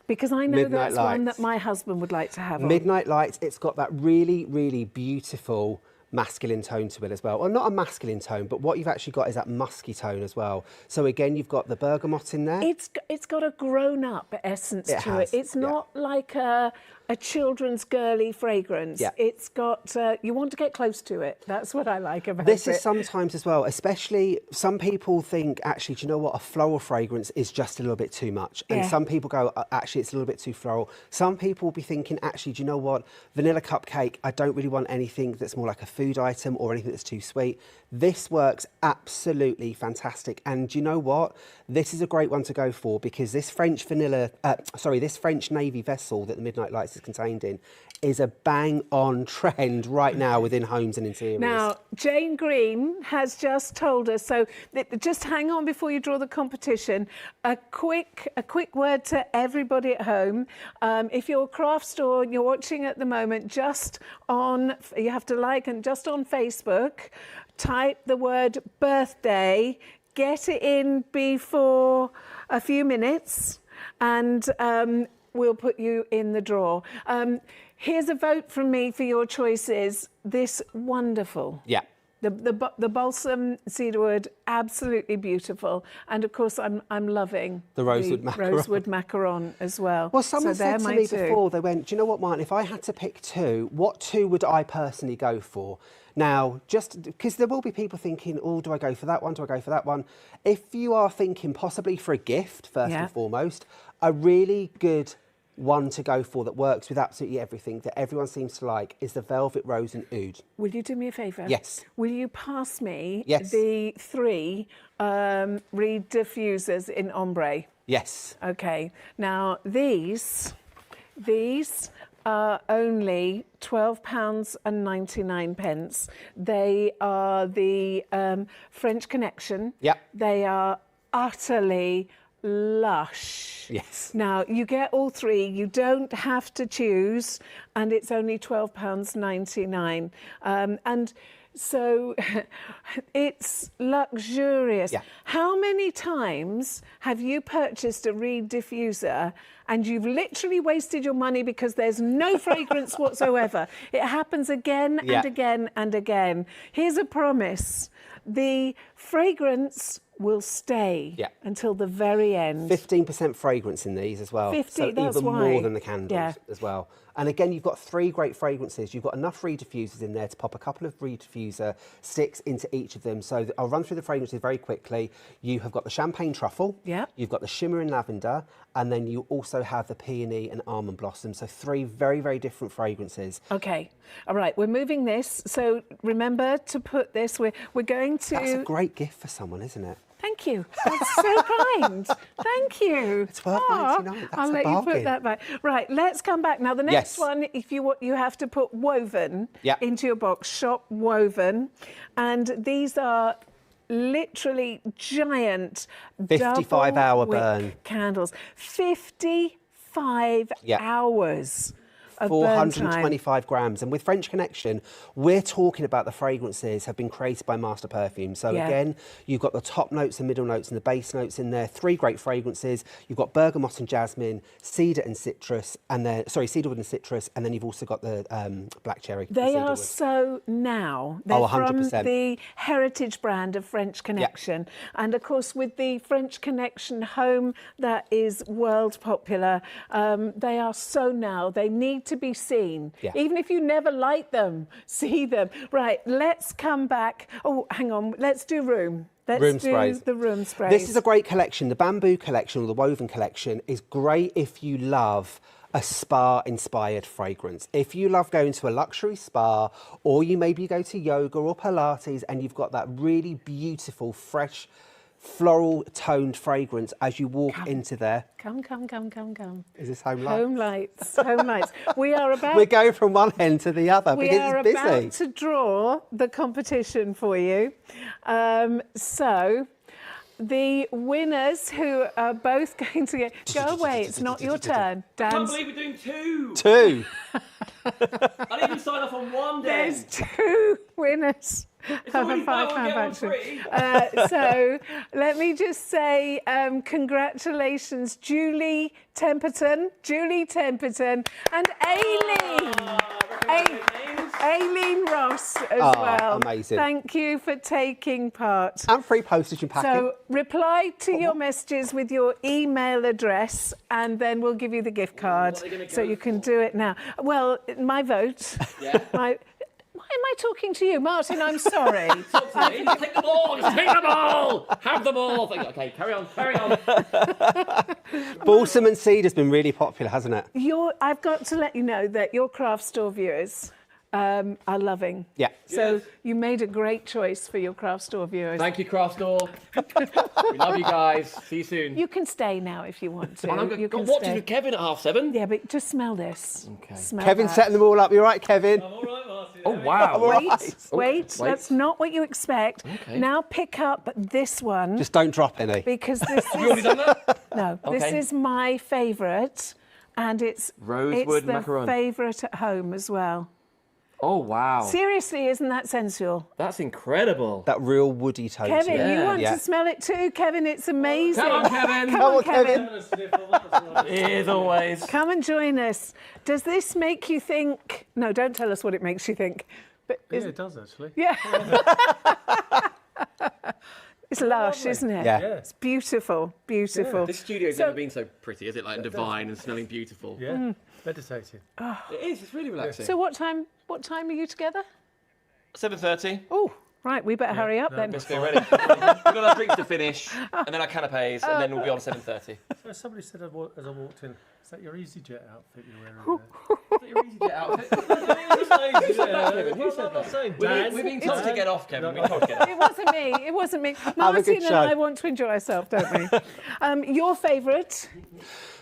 because I know Midnight that's one Lights. that my husband would like to have on. Midnight Lights, it's got that really, really beautiful masculine tone to it as well. Well, not a masculine tone, but what you've actually got is that musky tone as well. So again, you've got the bergamot in there. It's got a grown-up essence to has, it. It's not like a children's girly fragrance. Yeah. It's got, you want to get close to it. That's what I like about This it. is sometimes as well, especially some people think, actually, do you know what, a floral fragrance is just a little bit too much. And some people go, actually, it's a little bit too floral. Some people will be thinking, actually, do you know what, vanilla cupcake, I don't really want anything that's more like a food item or anything that's too sweet. This works absolutely fantastic. And do you know what? This is a great one to go for, because this French this French navy vessel that the Midnight Lights is contained in is a bang-on trend right now within homes and interiors. Now, Jane Green has just told us, so just hang on before you draw the competition. A quick word to everybody at home. If you're a craft store and you're watching at the moment, you have to like, and just on Facebook, type the word birthday, get it in before a few minutes, and we'll put you in the draw. Here's a vote from me for your choices. This wonderful The balsam cedarwood, absolutely beautiful, and of course I'm loving The rosewood macaron. rosewood macaron as well. Well, someone So they're said to my me two. before, they went, do you know what, Martin, if I had to pick two, what two would I personally go for? Now, just because there will be people thinking, oh, do I go for that one? Do I go for that one? If you are thinking possibly for a gift, first Yeah. and foremost, a really good one to go for that works with absolutely everything that everyone seems to like is the Velvet Rose and Oud. Will you do me a favour? Yes. Will you pass me Yes. the 3 Reed diffusers in ombre? Yes. Okay. Now these are only £12.99. They are the French Connection. Yep. They are utterly lush. Yes. Now you get all 3. You don't have to choose, and it's only £12.99. And so it's luxurious. Yeah. How many times have you purchased a Reed diffuser and you've literally wasted your money because there's no fragrance whatsoever? It happens again Yeah. and again and again. Here's a promise. The fragrance will stay Yeah. until the very end. 15% fragrance in these as well. 50, so that's even why. more than the candles Yeah. as well. And again, you've got 3 great fragrances. You've got enough Reed diffusers in there to pop a couple of Reed diffuser sticks into each of them. So I'll run through the fragrances very quickly. You have got the champagne truffle. Yeah. You've got the shimmering lavender, and then you also have the peony and almond blossom. So 3 very, very different fragrances. Okay. All right. We're moving this. So remember to put this. We're going to. That's a great gift for someone, isn't it? Thank you. That's so kind. Thank you. £12.99. That's I'll a let you bargain. put that back. Right, let's come back. Now, the next Yes. one, if you have to put woven Yep. into your box, shop woven. And these are literally giant 55-hour double-wick burn. candles. 55 Yep. hours of burn time. 425 grams. And with French Connection, we're talking about the fragrances have been created by Master Perfume. So Yeah. again, you've got the top notes, the middle notes and the base notes in there. 3 great fragrances. You've got bergamot and jasmine, cedar and citrus, and then, cedarwood and citrus, and then you've also got the black cherry. and They cedarwood. are so now. They're Oh, from 100%. the heritage brand of French Connection. And of course, with the French Connection home that is world popular, they are so now. They need to be seen. Yeah. Even if you never light them, see them. Right, let's come back. Oh, hang on. Let's do room. Let's Room do sprays. the room sprays. This is a great collection. The bamboo collection or the woven collection is great if you love a spa-inspired fragrance. If you love going to a luxury spa, or you maybe go to yoga or Pilates and you've got that really beautiful, fresh, floral toned fragrance as you walk into there. Come. Is this home light? Home lights. Home lights. We are about We're going from one end to the other We because are it's busy. about to draw the competition for you. So the winners who are both going to go away. It's not your turn. I can't Dan's, believe we're doing 2. 2. I didn't even sign off on one day. there's 2 winners of a already buy one, £5 get one voucher. free. So let me just say congratulations, Julie Temperton, and Aileen Ross as well. amazing. Thank you for taking part. And free postage and packing. So reply to your messages with your email address, and then we'll give you the gift card. What are they gonna So go you can do it now. Well, my vote. Yeah. Why am I talking to you, Martin? I'm sorry. Talk to me. Take them all. Just take them all. Have them all. Okay, carry on. Balsam and cedar's been really popular, hasn't it? I've got to let you know that your craft store viewers are loving. Yeah. So Good. you made a great choice for your craft store viewers. Thank you, Craft Store. We love you guys. See you soon. You can stay now if you want to. And I'm You going can to watch stay. with Kevin at 7:30. Yeah, but just smell this. Okay. Smell Kevin's that. setting them all up. You're right, Kevin. All right, Martin. Oh, wow. Wait, Right. wait, wait. that's not what you expect. Okay. Now pick up this one Just don't drop any. because this You already is done that? no, this Okay. is my favourite, and it's Rosewood the macaron. favourite at home as well. Oh, wow. Seriously, isn't that sensual? That's incredible. That real woody tone. to Kevin, it. you want Yeah. to smell it too, Kevin? It's amazing. Come on, Kevin. Come Come on, on, Kevin. As always. Come and join us. Does this make you think? No, don't tell us what it makes you think. But Yeah, it does actually. yeah. It's lush, isn't it? Yeah. It's beautiful, beautiful. This studio's So- never been so pretty, is it? Like, and divine and smelling beautiful. Yeah, meditating. It is. It's really relaxing. So what time are you together? 7:30. Oh, right, we better hurry up then. Let's get ready. We've got our drinks to finish, and then our canapes, and then we'll be on 7:30. So somebody said as I walked in, is that your EasyJet outfit you're wearing there? Your EasyJet outfit. Who said that? We're being told to get off, Kevin. We're being told to get off. It wasn't me. It wasn't me. a Martin good and show. I want to enjoy ourselves, don't we? Your favourite?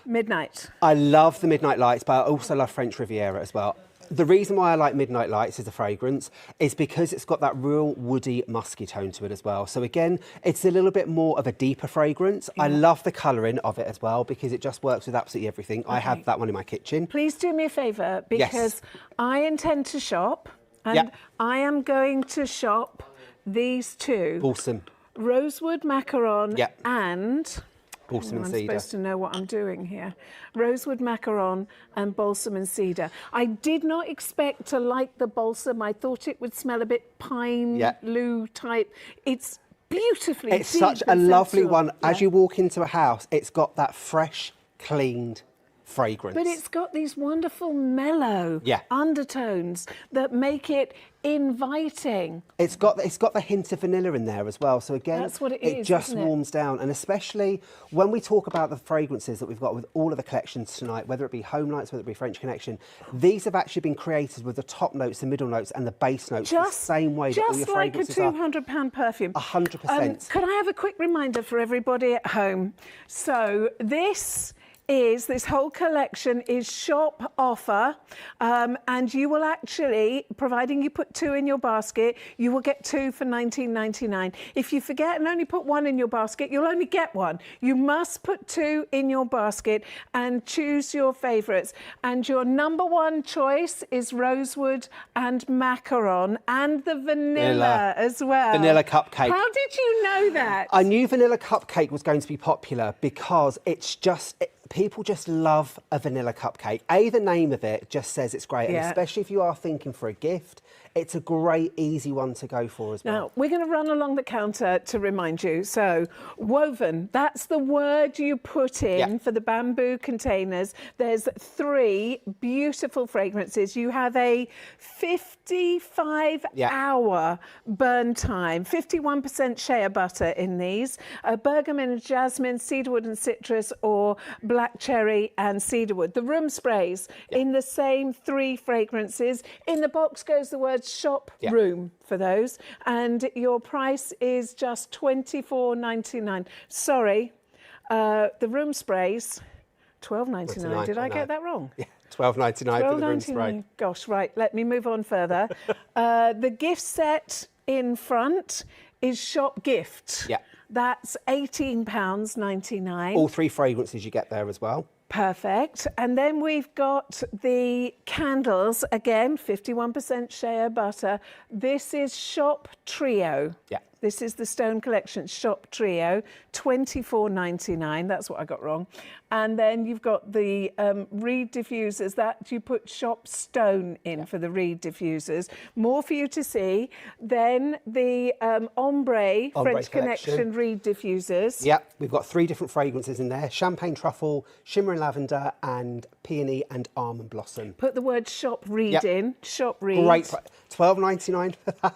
Midnight. I love the Midnight Lights, but I also love French Riviera as well. The reason why I like Midnight Lights as a fragrance is because it's got that real woody, musky tone to it as well. So again, it's a little bit more of a deeper fragrance. I love the colouring of it as well because it just works with absolutely everything. I have that one in my kitchen. Please do me a favour because I intend to shop and Yep. I am going to shop these two. Balsam, Rosewood macaron Yep. and... balsam and I'm cedar. supposed to know what I'm doing here. Rosewood macaron and balsam and cedar. I did not expect to like the balsam. I thought it would smell a bit pine, Yeah. loo type. It's beautifully It's deep such a and lovely sensual. one. As Yeah. you walk into a house, it's got that fresh, cleaned fragrance. But it's got these wonderful mellow Yeah. undertones that make it inviting. It's got the hint of vanilla in there as well. So again, That's what it it is, just isn't it? warms down. And especially when we talk about the fragrances that we've got with all of the collections tonight, whether it be Home Lights, whether it be French Connection, these have actually been created with the top notes, the middle notes, and the base notes the same way that all your Just like a fragrances are. £200 perfume. 100%. Could I have a quick reminder for everybody at home? So this whole collection is shop offer, and you will actually, providing you put two in your basket, you will get two for £19.99. If you forget and only put one in your basket, you'll only get one. You must put two in your basket and choose your favourites. And your number one choice is rosewood and macaron and the vanilla as well. Vanilla cupcake. How did you know that? I knew vanilla cupcake was going to be popular because it's just... people just love a vanilla cupcake. The name of it just says it's great, and Yeah. especially if you are thinking for a gift, it's a great, easy one to go for as well. Now, we're going to run along the counter to remind you. So, woven, that's the word you put in for the bamboo containers. There's 3 beautiful fragrances. You have a 55-hour burn time, 51% shea butter in these, bergamot and jasmine, cedarwood and citrus, or black cherry and cedarwood. The room sprays in the same 3 fragrances. In the box goes the word shop room for those, and your price is just £24.99. Sorry, the room sprays £12.99. Did I get that wrong? Yeah, £12.99 for the room spray. £12.99. Gosh, right. Let me move on further. The gift set in front is shop gift. Yeah. That's £18.99. All 3 fragrances you get there as well. Perfect. And then we've got the candles, again, 51% shea butter. This is Shop Trio. Yeah. This is the Stone Collection Shop Trio, £24.99. That's what I got wrong. And then you've got the Reed diffusers that you put Shop Stone in for the Reed diffusers. More for you to see. Then the Ombre French Connection Reed diffusers. Yeah, we've got 3 different fragrances in there: champagne truffle, shimmering lavender, and peony and almond blossom. Put the word Shop Reed in. Shop Reed. Great, £12.99 for that.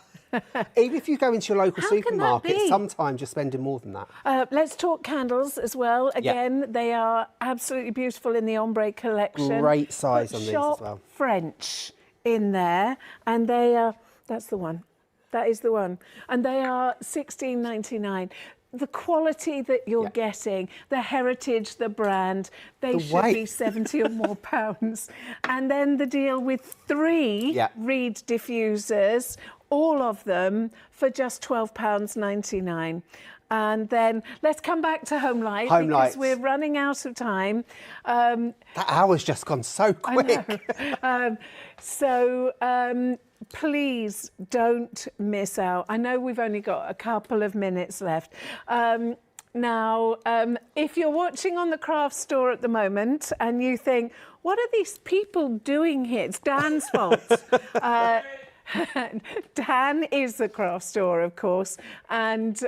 Even if you go into your local How can that supermarket, be? sometimes you're spending more than that. Let's talk candles as well. Again, they are absolutely beautiful in the Ombre collection. Great size Put on these as Shop well. French in there, and they are, that's the one. That is the one. And they are £16.99. The quality that you're getting, the heritage, the brand, they should be 70 or more pounds. And then the deal with 3 Reed diffusers, all of them for just £12.99. And then let's come back to Home Light because Lights. we're running out of time. That hour's just gone so quick. Please don't miss out. I know we've only got a couple of minutes left. Now, if you're watching on the craft store at the moment and you think, what are these people doing here? It's Dan's fault. Dan is the craft store, of course, and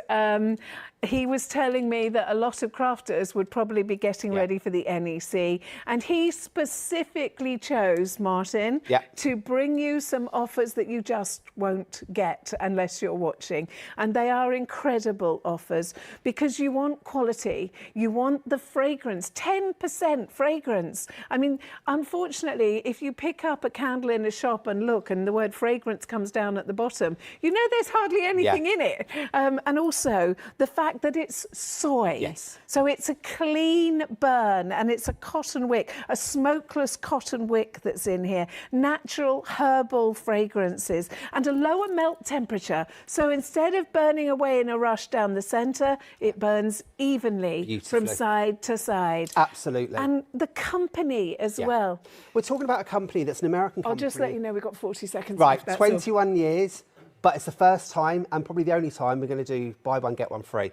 he was telling me that a lot of crafters would probably be getting ready for the NEC, and he specifically chose, Martin, to bring you some offers that you just won't get unless you're watching. And they are incredible offers because you want quality, you want the fragrance, 10% fragrance. I mean, unfortunately, if you pick up a candle in a shop and look and the word fragrance comes down at the bottom, you know there's hardly anything in it. And also the fact that it's soy. Yes. So it's a clean burn and it's a cotton wick, a smokeless cotton wick that's in here, natural herbal fragrances and a lower melt temperature. So instead of burning away in a rush down the centre, it burns evenly from side to side. Absolutely. And the company as well. We're talking about a company that's an American company. I'll just let you know we've got 40 seconds Right, left, that's 21 years, but it's the first time and probably the only time we're going to do buy one, get one free.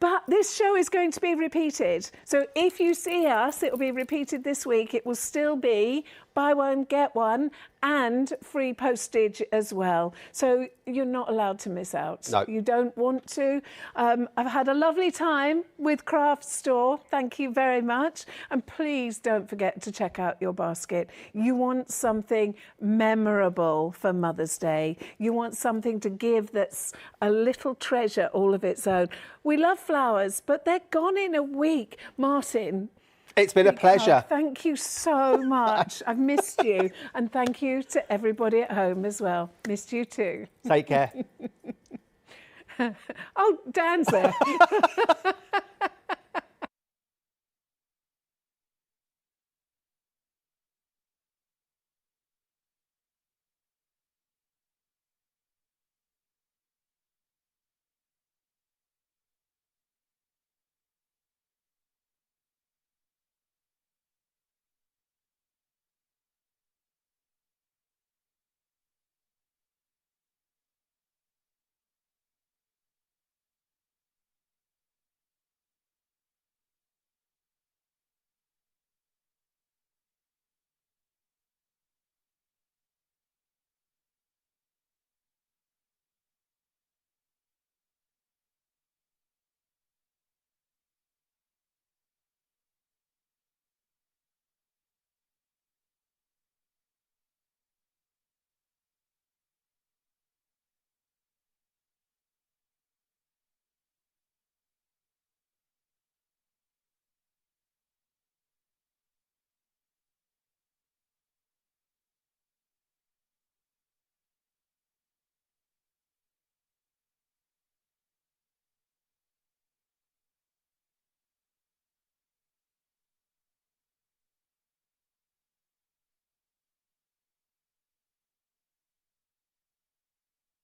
But this show is going to be repeated. So if you see us, it will be repeated this week. It will still be buy one, get one, and free postage as well. So you're not allowed to miss out. No. You don't want to. I've had a lovely time with Craft Store. Thank you very much. And please don't forget to check out your basket. You want something memorable for Mother's Day. You want something to give that's a little treasure all of its own. We love flowers, but they're gone in a week. Martin, it's been a pleasure. Thank you so much. I've missed you. And thank you to everybody at home as well. Missed you too. Take care. Oh, Dan's there.